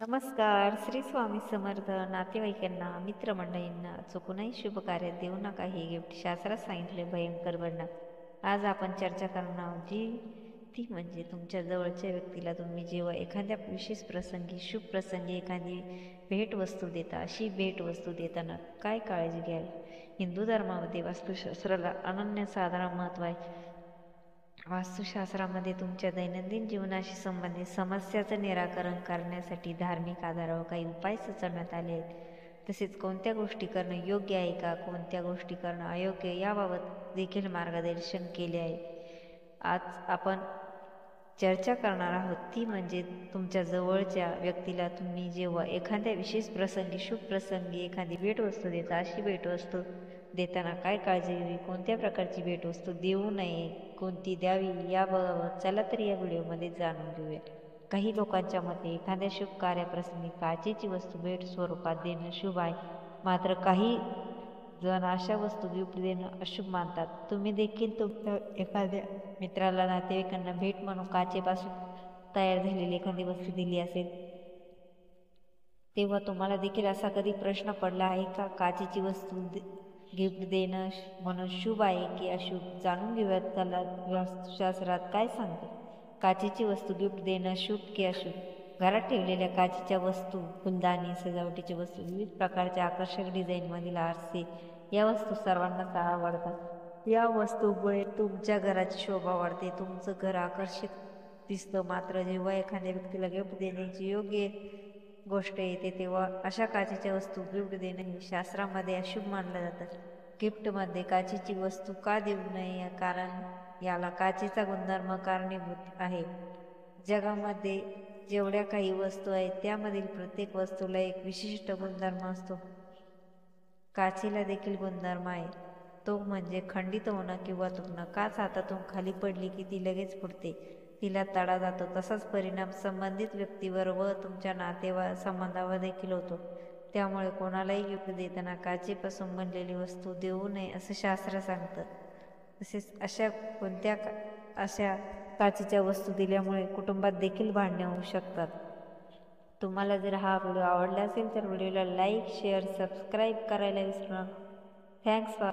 नमस्कार. श्री स्वामी समर्थ. नातेवाईकांना, मित्रमंडळींना चुकूनही शुभ कार्यात देऊ नका. हे गिफ्ट शास्त्रात सांगितले भयंकर बनणार. आज आपण चर्चा करणार आहोत ती म्हणजे तुमच्या जवळच्या व्यक्तीला तुम्ही जेव्हा एखाद्या विशेष प्रसंगी, शुभ प्रसंगी एखादी भेटवस्तू देता, अशी भेटवस्तू देताना काय काळजी घ्याल? हिंदू धर्मामध्ये वास्तुशास्त्राला अनन्यसाधारण महत्त्व आहे. वास्तुशास्त्रामध्ये तुमच्या दैनंदिन जीवनाशी संबंधित समस्याचं निराकरण करण्यासाठी धार्मिक आधारावर काही उपाय सुचवण्यात आले आहेत. तसेच कोणत्या गोष्टी करणं योग्य आहे का, कोणत्या गोष्टी करणं अयोग्य याबाबत देखील मार्गदर्शन केले आहे. आज आपण चर्चा करणार आहोत ती म्हणजे तुमच्या जवळच्या व्यक्तीला तुम्ही जेव्हा एखाद्या विशेष प्रसंगी, शुभ प्रसंगी एखादी भेटवस्तू देता, अशी भेटवस्तू देताना काय काळजी घ्यावी, कोणत्या प्रकारची भेटवस्तू देऊ नये, कोणती द्यावी याबाबत चला तर या व्हिडिओमध्ये जाणून घेऊया. काही लोकांच्या मते एखाद्या शुभ कार्याप्रसंगी काचेची वस्तू भेट स्वरूपात देणं शुभ आहे, मात्र काही जण अशा वस्तू गिफ्ट देणं अशुभ मानतात. तुम्ही देखील तुमच्या एखाद्या मित्राला, नातेवाईकांना भेट म्हणून काचेपासून तयार झालेली एखादी वस्तू दिली असेल, तेव्हा तुम्हाला देखील असा कधी प्रश्न पडला आहे का, काचेची वस्तू गिफ्ट देणं म्हणून शुभ आहे की अशुभ? जाणून घेऊयात त्याला वास्तुशास्त्रात काय सांगते. काचेची वस्तू गिफ्ट देणं शुभ की अशुभ? घरात ठेवलेल्या काचेच्या वस्तू, फुलदाणी, सजावटीची वस्तू, विविध प्रकारच्या आकर्षक डिझाईनमधील आरसे या वस्तू सर्वांनाच आवडतात. या वस्तूमुळे तुमच्या घराची शोभा वाढते, तुमचं घर आकर्षक दिसतं. मात्र जेव्हा एखाद्या व्यक्तीला गिफ्ट देण्याची योग्य गोष्ट येते तेव्हा अशा काचेच्या वस्तू गिफ्ट देणं हे शास्त्रामध्ये अशुभ मानलं जातं. गिफ्टमध्ये काचेची वस्तू का देऊ नये? कारण याला काचेचा गुणधर्म कारणीभूत आहे. जगामध्ये जेवढ्या काही वस्तू आहेत त्यामधील प्रत्येक वस्तूला एक विशिष्ट गुणधर्म असतो. काचेला देखील गुणधर्म आहे, तो म्हणजे खंडित होणं किंवा तुटणं. काच हातातून खाली पडली की ती लगेच फुटते, तिला तडा जातो. तसाच परिणाम संबंधित व्यक्तीवर व तुमच्या संबंधावर देखील होतो. त्यामुळे कोणालाही गिफ्ट देताना काचेपासून बनलेली वस्तू देऊ नये असं शास्त्र सांगतं. तसेच अशा काचेच्या वस्तू दिल्यामुळे कुटुंबात देखील भांडणे होऊ शकतात. तुम्हाला जर हा व्हिडिओ आवडला असेल तर व्हिडिओला लाईक, शेअर, सबस्क्राईब करायला विसरू नका. Thanks for